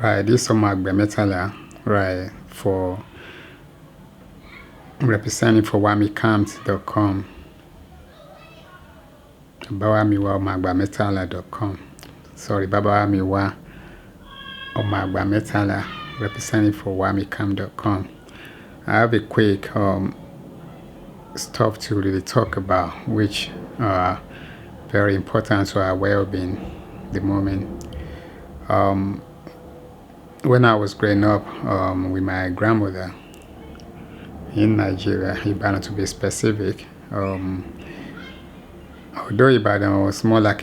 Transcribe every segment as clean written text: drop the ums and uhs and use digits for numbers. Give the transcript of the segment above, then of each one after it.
Right, this is Omagbe Metala, right, for representing for wamicamps.com. Babawamiwa omagbametala.com. Sorry, Babawamiwa omagbametala, representing for wamicamp.com. I have a quick stuff to really talk about, which are very important to our well-being at the moment. When I was growing up with my grandmother in Nigeria, Ibadan to be specific, although Ibadan was more like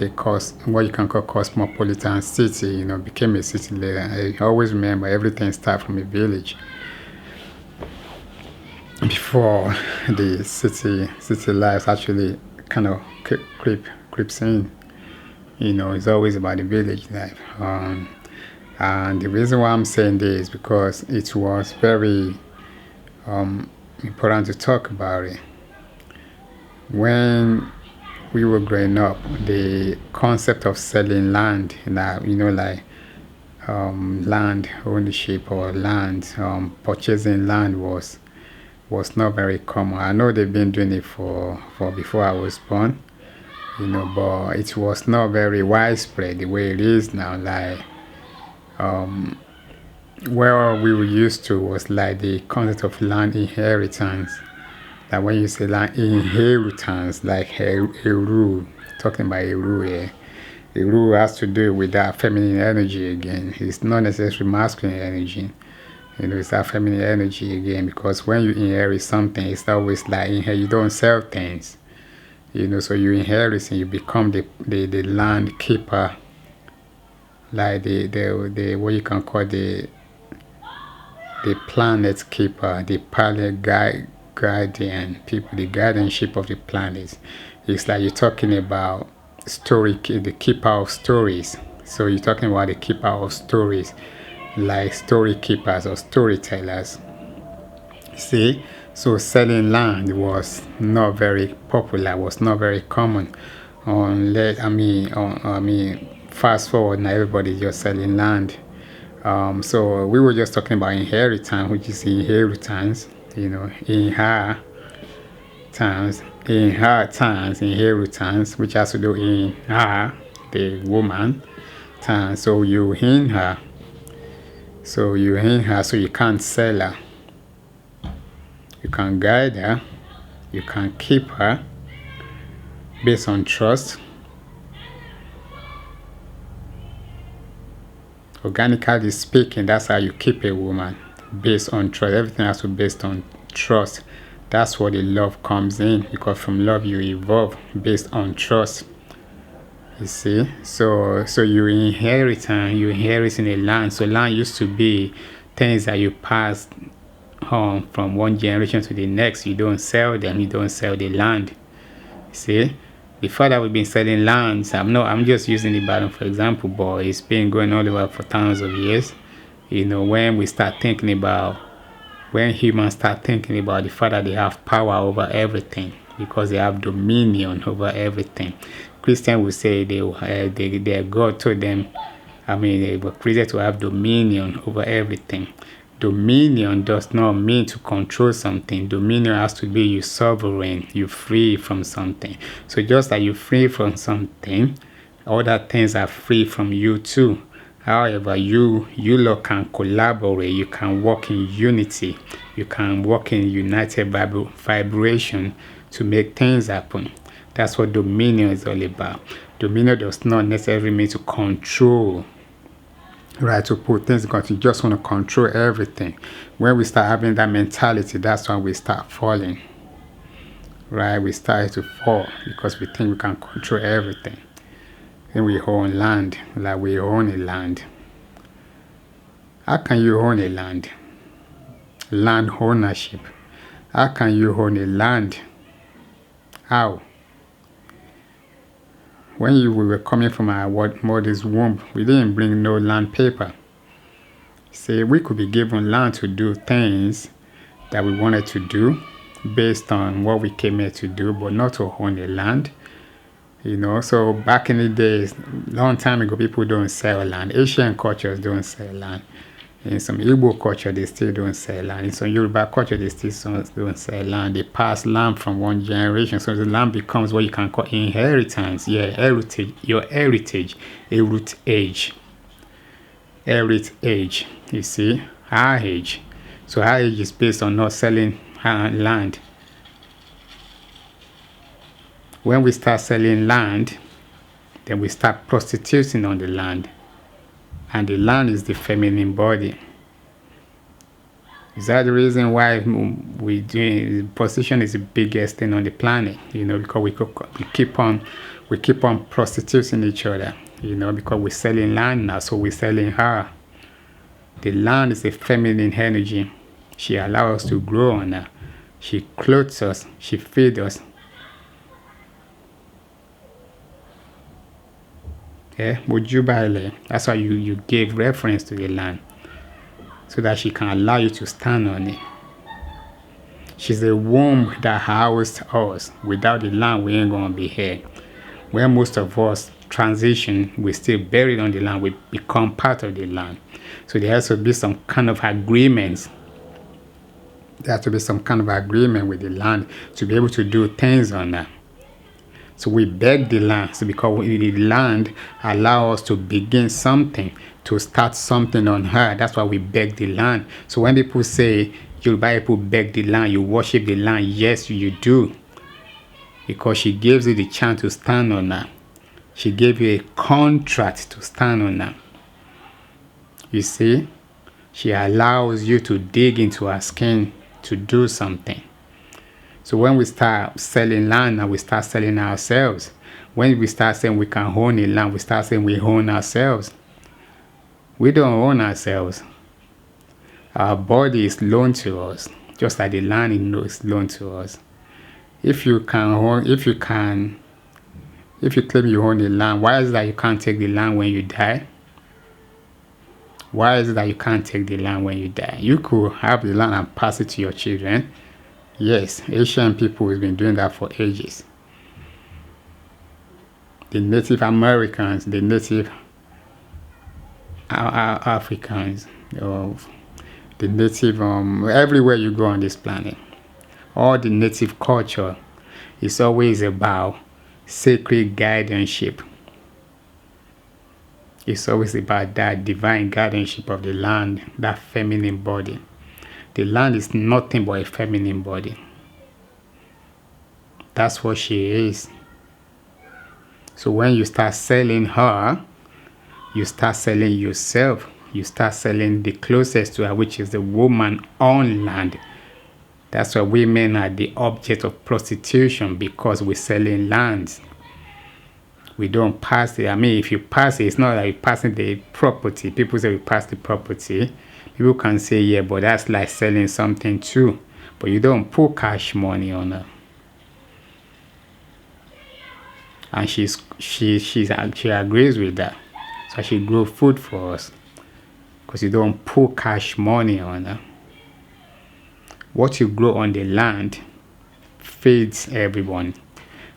what you can call cosmopolitan city, became a city later. I always remember everything started from a village before the city life actually kind of creeps in. It's always about the village life. And the reason why I'm saying this is because it was very important to talk about it. When we were growing up, the concept of selling land, like land ownership or land, purchasing land was not very common. I know they've been doing it for before I was born, but it was not very widespread the way it is now. Like, where we were used to was like the concept of land inheritance. Like when you say land inheritance, like a rule, talking about a rule here. A rule has to do with that feminine energy again. It's not necessarily masculine energy. It's that feminine energy again, because when you inherit something, it's always like you don't sell things. So you inherit and you become the land keeper, like the what you can call the planet keeper, the planet guardian people, the guardianship of the planet. It's like you're talking about the keeper of stories. So you're talking about the keeper of stories, like story keepers or storytellers. See, so selling land was not very popular, was not very common. Fast forward now, everybody's just selling land. So we were just talking about inheritance, which is inheritance, inheritance, which has to do in her, the woman, time. So you in her, so you can't sell her. You can guide her, you can keep her based on trust. Organically speaking, that's how you keep a woman, based on trust. Everything has to be based on trust. That's where the love comes in, because from love you evolve based on trust. You see, so you inherit in a land. So land used to be things that you passed on from one generation to the next. You don't sell them, you don't sell the land. See, before that we've been selling lands. I'm just using Ibadan for example, but it's been going all over for thousands of years. When humans start thinking about the fact that they have power over everything, because they have dominion over everything. Christians will say their God told them, they were created to have dominion over everything. Dominion does not mean to control something. Dominion has to be you sovereign, you free from something. So just like you free from something, other things are free from you too. However, you lot can collaborate, you can work in unity, you can work in united vibration to make things happen. That's what dominion is all about. Dominion does not necessarily mean to control. Right, to put things, because you just want to control everything. When we start having that mentality, that's when we start falling. Right, we start to fall because we think we can control everything. Then we own land, like we own a land. How can you own a land? Land ownership. How can you own a land? How? When we were coming from our mother's womb, we didn't bring no land paper. See, we could be given land to do things that we wanted to do based on what we came here to do, but not to own a land. You know, so back in the days, long time ago, people don't sell land. Asian cultures don't sell land. In some Igbo culture, they still don't sell land. In some Yoruba culture, they still don't sell land. They pass land from one generation. So the land becomes what you can call inheritance. Yeah, heritage, your heritage, heritage. Heritage, you see, our age. So our age is based on not selling land. When we start selling land, then we start prostituting on the land. And the land is the feminine body. Is that the reason why we do prostitution is the biggest thing on the planet? You know, because we keep on prostituting each other. You know, because we're selling land now, so we're selling her. The land is a feminine energy. She allows us to grow on her. She clothes us. She feeds us. Yeah, Mojubale. That's why you gave reference to the land, so that she can allow you to stand on it. She's a womb that housed us. Without the land, we ain't gonna be here. When most of us transition, we're still buried on the land. We become part of the land. So there has to be some kind of agreements. There has to be some kind of agreement with the land to be able to do things on that. So we beg the land, so because the land allows us to begin something, to start something on her. That's why we beg the land. So when people say, Yoruba people beg the land, you worship the land, yes, you do. Because she gives you the chance to stand on her. She gave you a contract to stand on her. You see, she allows you to dig into her skin to do something. So when we start selling land and we start selling ourselves, when we start saying we can own the land, we start saying we own ourselves. We don't own ourselves. Our body is loaned to us, just like the land is loaned to us. If you claim you own the land, why is it that you can't take the land when you die? Why is it that you can't take the land when you die? You could have the land and pass it to your children. Yes, Asian people have been doing that for ages. The Native Americans, the Native Africans, the Native, everywhere you go on this planet, all the Native culture is always about sacred guardianship. It's always about that divine guardianship of the land, that feminine body. The land is nothing but a feminine body. That's what she is. So when you start selling her, you start selling yourself. You start selling the closest to her, which is the woman on land. That's why women are the object of prostitution, because we're selling lands. We don't pass it. I mean, if you pass it, it's not like passing the property. People say we pass the property. People can say, yeah, but that's like selling something too. But you don't put cash money on her. And she agrees with that. So she grows food for us. Because you don't put cash money on her. What you grow on the land feeds everyone.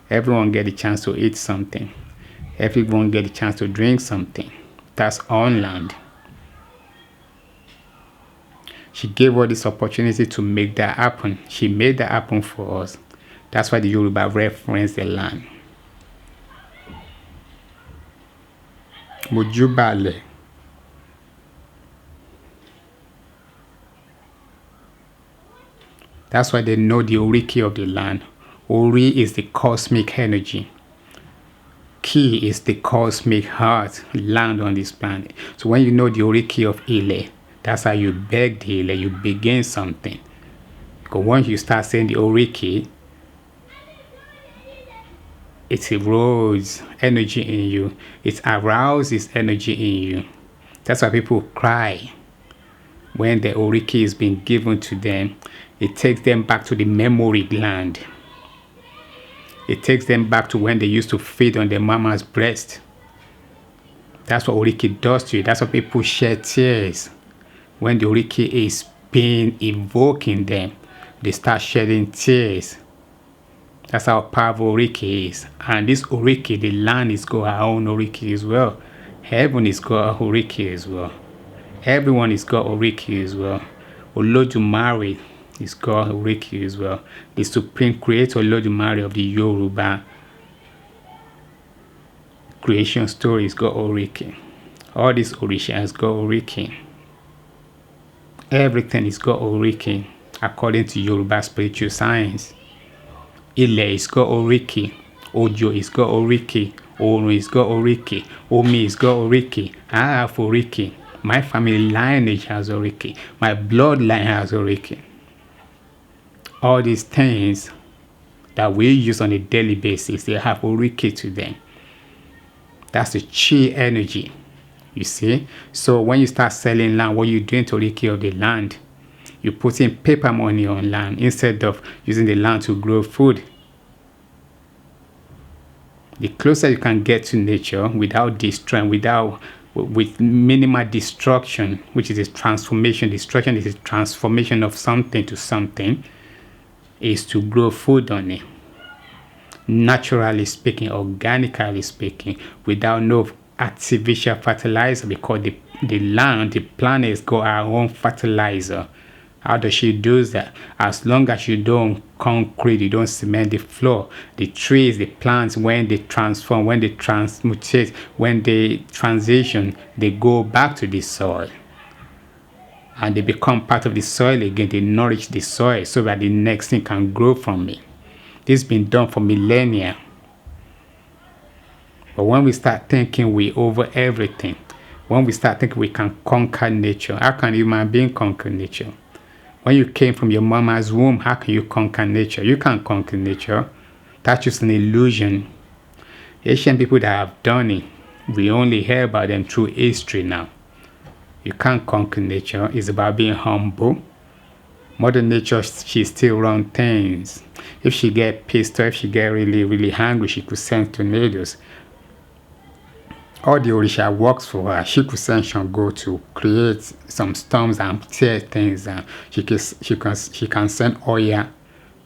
Everyone get a chance to eat something. Everyone get a chance to drink something. That's on land. She gave us this opportunity to make that happen. She made that happen for us. That's why the Yoruba reference the land. Mojubale. That's why they know the Oriki of the land. Ori is the cosmic energy. Ki is the cosmic heart, land on this planet. So when you know the Oriki of Ile, that's how you beg the Ile, you begin something. Because once you start saying the Oriki, it erodes energy in you. It arouses energy in you. That's why people cry when the Oriki is being given to them. It takes them back to the memory gland. It takes them back to when they used to feed on their mama's breast. That's what Oriki does to you. That's why people shed tears. When the Oriki is being invoking them, they start shedding tears. That's how powerful Oriki is. And this Oriki, the land is got our own Oriki as well. Heaven is got Oriki as well. Everyone is got Oriki as well. Olodumare is got Oriki as well. The supreme creator Olodumare of the Yoruba creation story is got Oriki. All these Orisha has got Oriki. Everything is got Oriki according to Yoruba spiritual science. Ilẹ̀ is got Oriki. Ojo is got Oriki. Orun is got Oriki. Omi is got Oriki. I have Oriki. My family lineage has Oriki. My bloodline has Oriki. All these things that we use on a daily basis, they have Oriki to them. That's the chi energy, you see. So when you start selling land, what you're doing to Oriki of the land, you're putting paper money on land instead of using the land to grow food. The closer you can get to nature without destroying, with minimal destruction, which is a transformation. Destruction is a transformation of something to something, is to grow food on it. Naturally speaking, organically speaking, without no artificial fertilizer, because the land, the planets got our own fertilizer. How does she do that? As long as you don't concrete, you don't cement the floor, the trees, the plants, when they transform, when they transmutate, when they transition, they go back to the soil. And they become part of the soil again. They nourish the soil so that the next thing can grow from it. This has been done for millennia. But when we start thinking we over everything, when we start thinking we can conquer nature, how can human being conquer nature? When you came from your mama's womb, how can you conquer nature? You can't conquer nature. That's just an illusion. Ancient people that have done it, we only hear about them through history now. You can't conquer nature. It's about being humble. Mother Nature, she still runs things. If she get pissed off, if she get really, really hungry, she could send tornadoes. All the Orisha works for her. She could send Shango to create some storms and tear things down. She can send Oya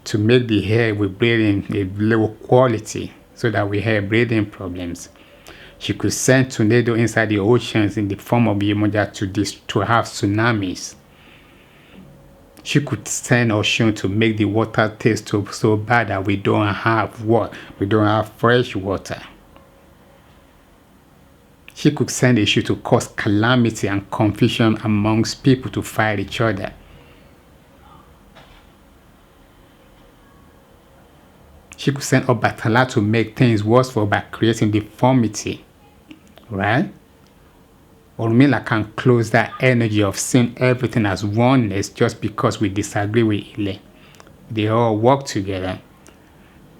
to make the air we breathe in a low quality so that we have breathing problems. She could send tornado inside the oceans in the form of Yemoja to have tsunamis. She could send ocean to make the water taste so bad that we don't have what? We don't have fresh water. She could send issue to cause calamity and confusion amongst people to fight each other. She could send Obatala to make things worse for by creating deformity. Right? Ormila can close that energy of seeing everything as oneness just because we disagree with Ile. They all work together.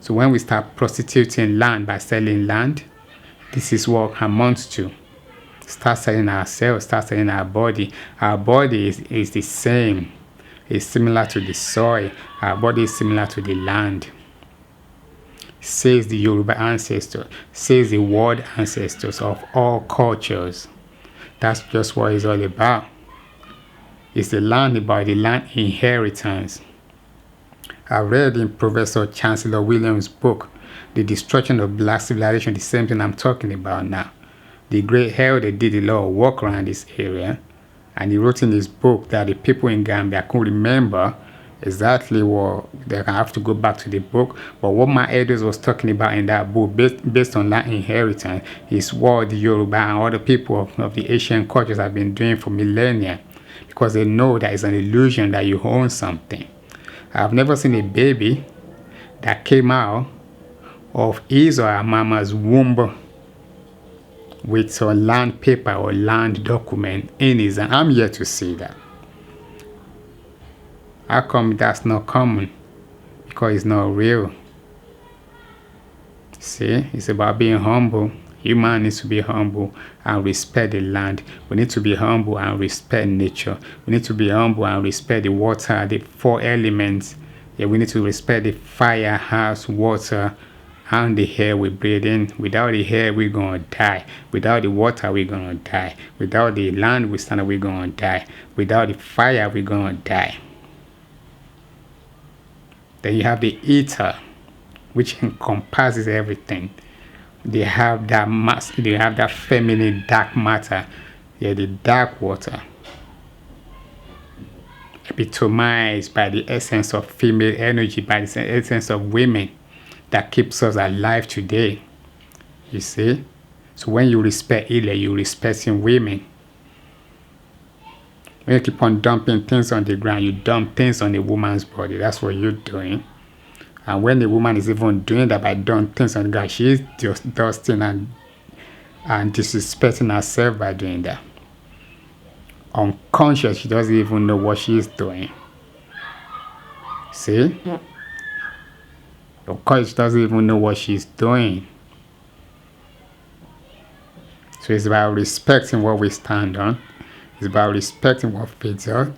So when we start prostituting land by selling land, this is what amounts to. Start selling ourselves, start selling our body. Our body is the same. It's similar to the soil. Our body is similar to the land. Says the Yoruba ancestor, says the world ancestors of all cultures. That's just what it's all about. It's the land about the land inheritance. I read in Professor Chancellor Williams' book, The Destruction of Black Civilization, the same thing I'm talking about now. The great elder did a lot of work around this area, and he wrote in his book that the people in Gambia couldn't remember exactly what they have to go back to the book. But what my elders was talking about in that book, based on that inheritance, is what the Yoruba and other people of the Asian cultures have been doing for millennia, because they know that it's an illusion that you own something. I've never seen a baby that came out of his or her mama's womb with a land paper or land document in his, and I'm yet to see that. How come that's not common? Because it's not real. See, it's about being humble. Human needs to be humble and respect the land. We need to be humble and respect nature. We need to be humble and respect the water, the four elements. Yeah, we need to respect the fire, house, water, and the air we breathe in. Without the air, we're gonna die. Without the water, we're gonna die. Without the land we stand, we're gonna die. Without the fire, we're gonna die. Then you have the ether, which encompasses everything. They have that mass, they have that feminine dark matter, yeah, the dark water, epitomized by the essence of female energy, by the essence of women that keeps us alive today. You see? So when you respect Ile, you respecting women. When you keep on dumping things on the ground, you dump things on a woman's body. That's what you're doing. And when the woman is even doing that by doing things on the ground, she is just dusting and disrespecting herself by doing that. Unconscious, she doesn't even know what she is doing. See? Of course, she doesn't even know what she's doing. So it's about respecting what we stand on. It's about respecting what feeds us.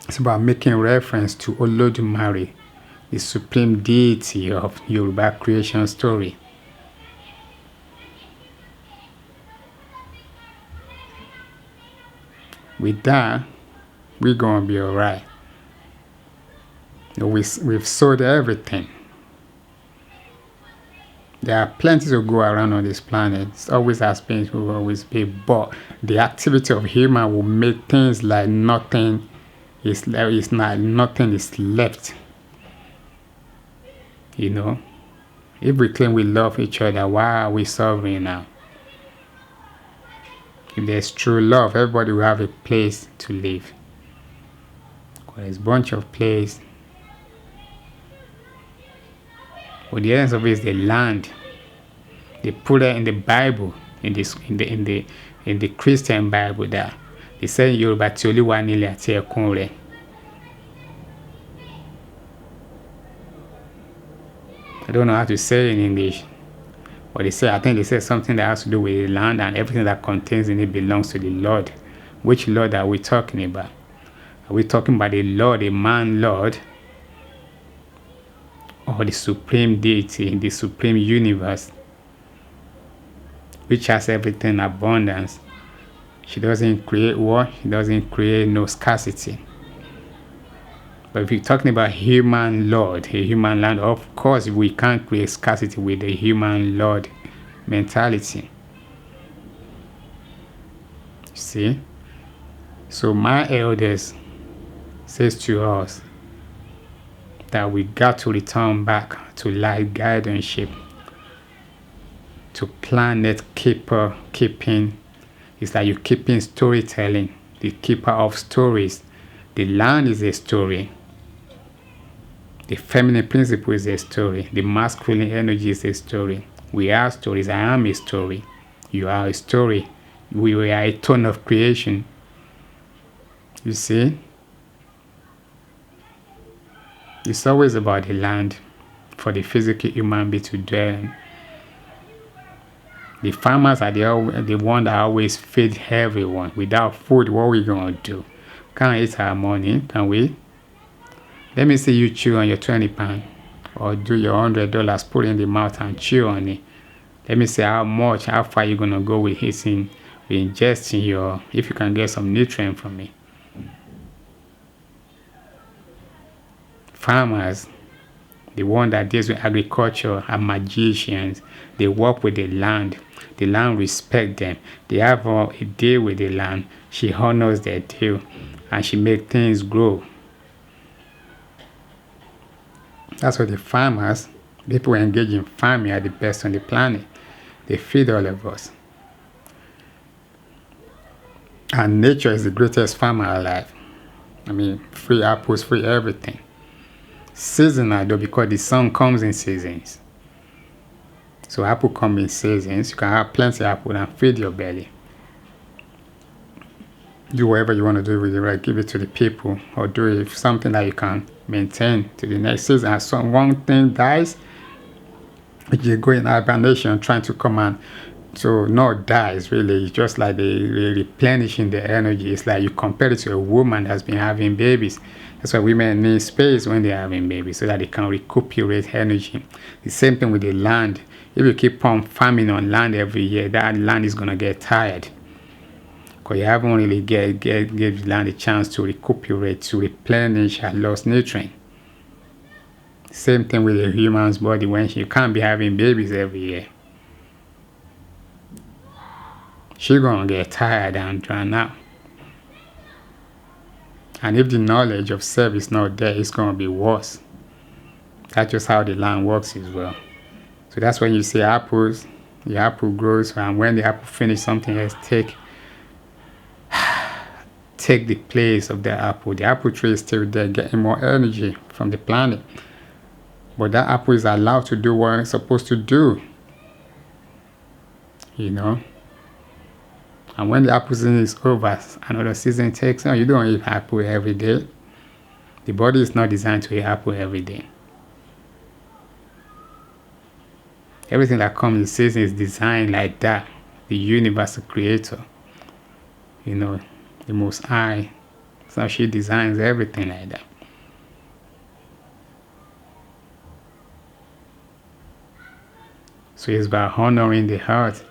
It's about making reference to Olodumare, the supreme deity of Yoruba creation story. With that, we're going to be all right. We've sold everything. There are plenty to go around on this planet. It's always has been, will always be. But the activity of human will make things like nothing is nothing is left. You know, if we claim we love each other, why are we suffering now? If there's true love, everybody will have a place to live. There's a bunch of places. But the essence of it is the land. They put it in the Bible, in the Christian Bible that they say Yoruba ti Olúwa ni ilẹ̀ àti ẹ̀kún rẹ̀. I don't know how to say it in English, but I think they say something that has to do with the land, and everything that contains in it belongs to the Lord. Which Lord are we talking about? Are we talking about the Lord, the man Lord, or the supreme deity, the supreme universe, which has everything in abundance? She doesn't create war. She doesn't create no scarcity. But if you're talking about human Lord, a human land, of course we can't create scarcity with a human Lord mentality. See? So my elders says to us that we got to return back to light guardianship, to planet keeping. It's like you're keeping storytelling, the keeper of stories. The land is a story. The feminine principle is a story. The masculine energy is a story. We are stories. I am a story. You are a story. We are a tone of creation. You see? It's always about the land for the physical human being to dwell in. The farmers are the one that always feed everyone. Without food, what are we going to do? Can't eat our money, can we? Let me see you chew on your 20 pound or do your $100, put it in the mouth and chew on it. Let me see how far you're going to go with eating, with ingesting if you can get some nutrient from it. Farmers, the one that deals with agriculture, are magicians. They work with the land. The land respects them. They have a deal with the land. She honors their deal and she makes things grow. That's why the farmers, people who engage in farming, are the best on the planet. They feed all of us. And nature is the greatest farmer alive. I mean, free apples, free everything. Seasonal though, because the sun comes in seasons. So apple come in seasons. You can have plenty of apple and feed your belly. Do whatever you want to do with it, right? Give it to the people, or do it something that you can maintain to the next season. And so one thing dies, you go in hibernation trying to come and so not dies really. It's just like they replenishing the energy. It's like you compare it to a woman that's been having babies. That's why women need space when they're having babies so that they can recuperate energy. The same thing with the land. If you keep on farming on land every year, that land is gonna get tired. Because you haven't really give the land a chance to recuperate, to replenish a lost nutrient. Same thing with a human's body. When she can't be having babies every year, she gonna get tired and drown out. And if the knowledge of self is not there, it's gonna be worse. That's just how the land works as well. So that's when you see apples, the apple grows, and when the apple finishes, something else take the place of the apple. The apple tree is still there, getting more energy from the planet. But that apple is allowed to do what it's supposed to do. You know? And when the apple season is over, another season takes on. You don't eat apple every day. The body is not designed to eat apple every day. Everything that comes in season is designed like that. The universal creator, you know, the Most High. So she designs everything like that. So it's about honoring the heart,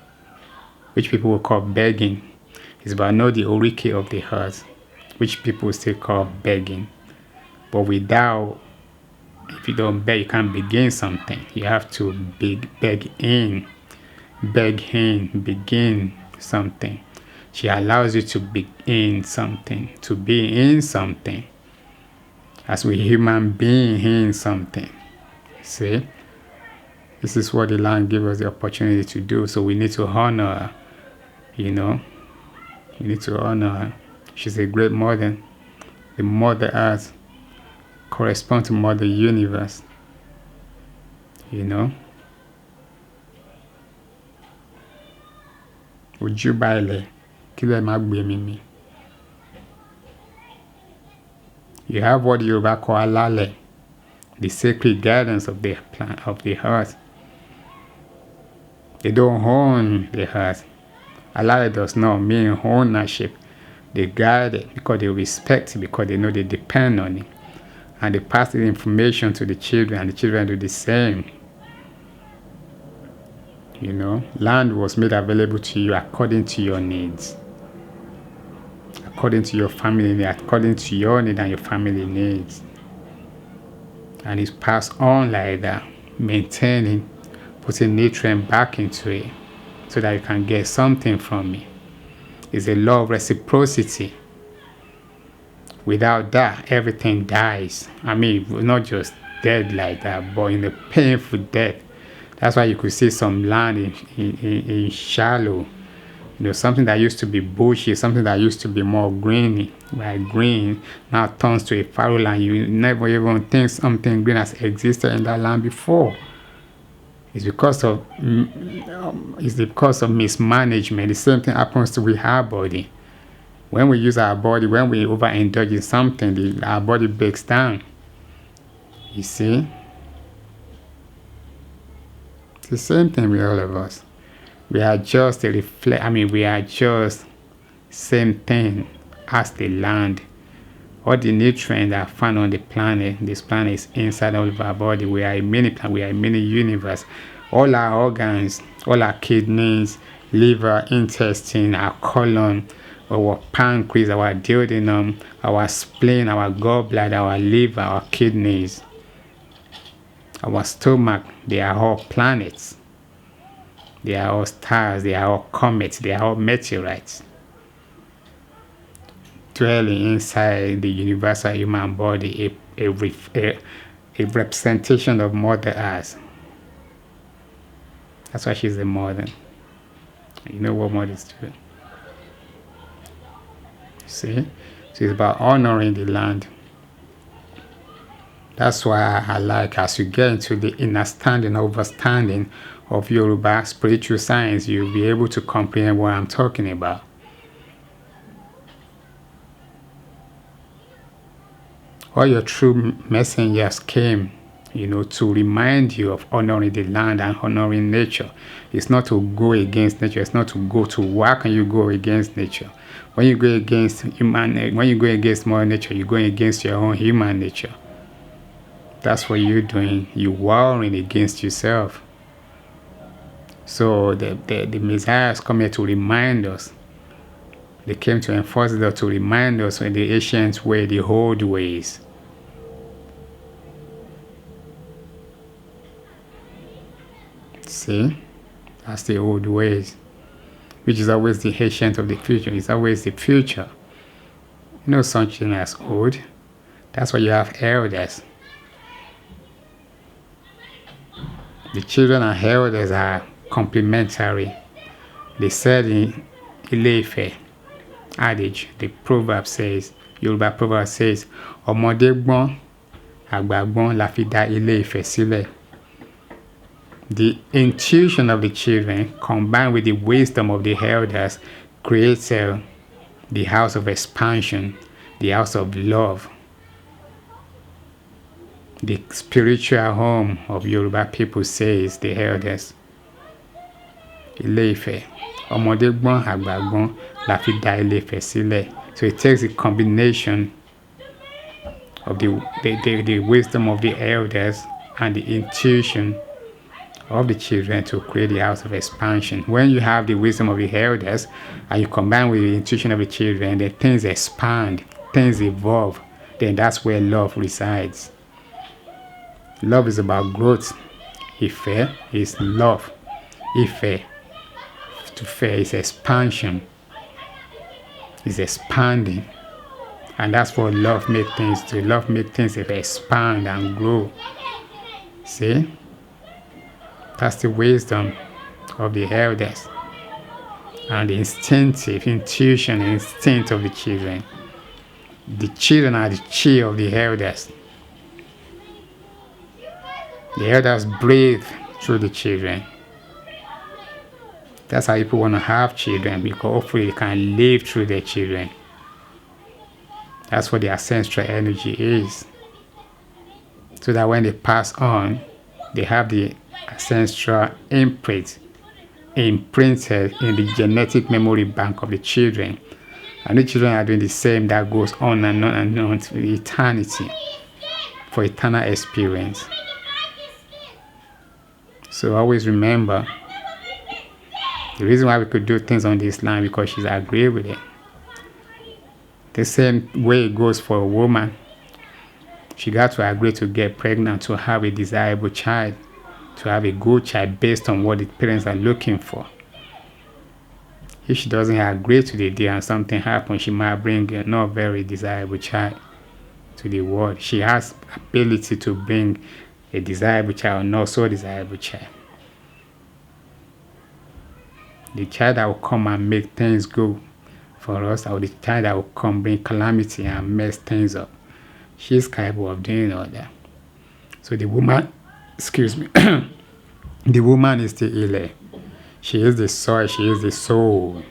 which people will call begging. It's about know the origin of the heart, which people still call begging. But without, if you don't beg, you can't begin something. You have to beg him, begin something. She allows you to begin something, to be in something. As we human being in something. See? This is what the land gives us the opportunity to do. So we need to honor her. You know? We need to honor her. She's a great mother. The Mother Earth corresponds to Mother Universe. You know? Ojú baile, kílẹ̀ má gbé mi. You have what Yoruba call alálẹ̀, the sacred guidance of the plant of the earth. They don't own the earth. Alálẹ̀ does not mean ownership. They guide it because they respect it, because they know they depend on it. And they pass the information to the children, and the children do the same. You know, land was made available to you according to your needs. According to your family needs, according to your need and your family needs. And it's passed on like that, maintaining, putting nutrient back into it so that you can get something from it. It's a law of reciprocity. Without that, everything dies. I mean, we're not just dead like that, but in a painful death. That's why you could see some land in shallow. You know, something that used to be bushy, something that used to be more greeny, like green, now turns to a fallow land. You never even think something green has existed in that land before. It's because of mismanagement. The same thing happens with our body. When we use our body, when we overindulge in something, our body breaks down. You see? It's the same thing with all of us. We are just we are just same thing as the land. All the nutrients that are found on the planet, this planet is inside all of our body. We are a mini planet, we are a mini universe. All our organs, all our kidneys, liver, intestine, our colon, our pancreas, our duodenum, our spleen, our gallbladder, our liver, our kidneys, our stomach, they are all planets. They are all stars, they are all comets, they are all meteorites. Dwelling inside the universal human body, a representation of Mother Earth. That's why she's a mother. You know what mothers do. See? So it's about honoring the land. That's why I like, as you get into the understanding, overstanding of Yoruba spiritual science, you'll be able to comprehend what I'm talking about. All your true messengers came, you know, to remind you of honoring the land and honoring nature. It's not to go against nature. It's not to go to work and you go against nature. When you go against when you go against Mother Nature, you're going against your own human nature. That's what you're doing. You're warring against yourself. So the Messiahs come here to remind us. They came to enforce it, to remind us in the ancient way, the old ways. See? That's the old ways, which is always the ancient of the future. It's always the future. Something as old. That's why you have elders. The children and elders are complementary. They said in Ile-Ife adage, the proverb says, Yoruba proverb says, ọmọdé gbọ́n, àgbà gbọ́n la fi dá Ile-Ife sílẹ̀. The intuition of the children combined with the wisdom of the elders creates the house of expansion, the house of love, the spiritual home of Yoruba people, says the elders. Ile-Ife, ọmọdé gbọ́n, àgbà gbọ́n la fi dá Ile-Ife sílẹ̀. So it takes a combination of the wisdom of the elders and the intuition of the children to create the house of expansion. When you have the wisdom of the elders and you combine with the intuition of the children, then things expand, things evolve. Then that's where love resides. Love is about growth. Ife is love. Ife to fair is expansion. It's expanding. And that's what love makes things do. Love makes things expand and grow. See? That's the wisdom of the elders and the instinctive intuition and instinct of the children. The children are the chi of the elders. The elders breathe through the children. That's how people want to have children, because hopefully they can live through their children. That's what the ancestral energy is. So that when they pass on, they have the ancestral imprint imprinted in the genetic memory bank of the children. And the children are doing the same. That goes on and on and on to eternity, for eternal experience. So always remember, the reason why we could do things on this land, because she's agreed with it. The same way it goes for a woman. She got to agree to get pregnant, to have a desirable child, to have a good child based on what the parents are looking for. If she doesn't agree to the deal and something happens, she might bring a not very desirable child to the world. She has ability to bring a desirable child or not so desirable child. The child that will come and make things go for us, or the child that will come bring calamity and mess things up, she's capable of doing all that. So the woman, the woman is the Ile. She is the soil, she is the soul.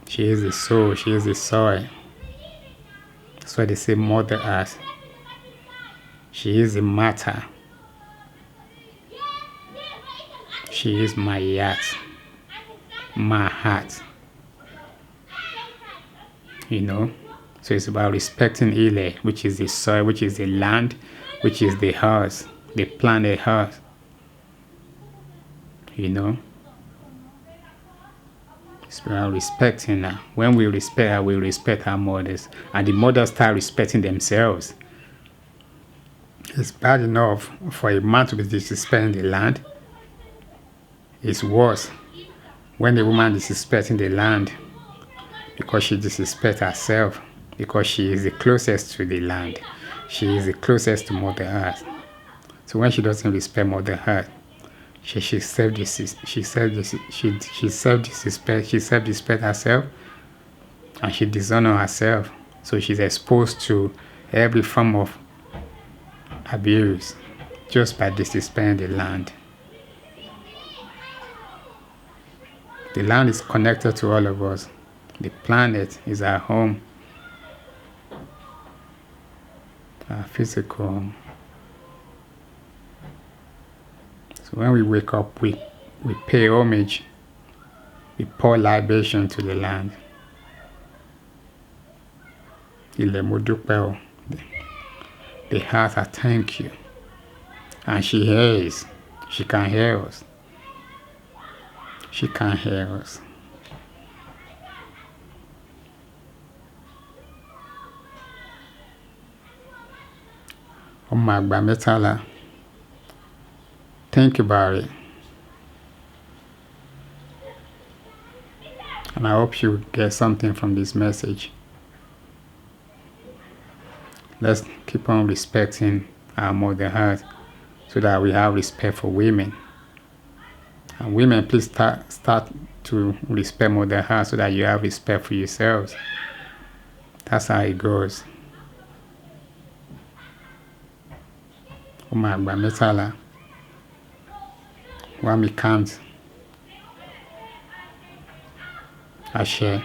She is the soul, she is the soil. That's why they say Mother Earth. She is the matter. She is my heart, my heart. So it's about respecting Ile, which is the soil, which is the land, which is the house, the planet Earth. It's about respecting her. When we respect her, we respect our mothers. And the mothers start respecting themselves. It's bad enough for a man to be disrespecting the land. It's worse when a woman is disrespecting the land because she disrespects herself, because she is the closest to the land. She is the closest to Mother Earth. So when she doesn't respect Mother Earth, she self-disrespect herself, and she dishonors herself. So she's exposed to every form of abuse just by disrespecting the land. The land is connected to all of us. The planet is our home, our physical home. So when we wake up, we pay homage, we pour libation to the land. Ilẹ̀ mo dúpẹ́ o. The heart, I thank you. And she hears. She can hear us. She can hear us. Omagba Metala. Think about it. And I hope you get something from this message. Let's keep on respecting our Mother Earth so that we have respect for women. And women, please start to respect Mother Earth so that you have respect for yourselves. That's how it goes. Omagba Metala. Wami comes. I share.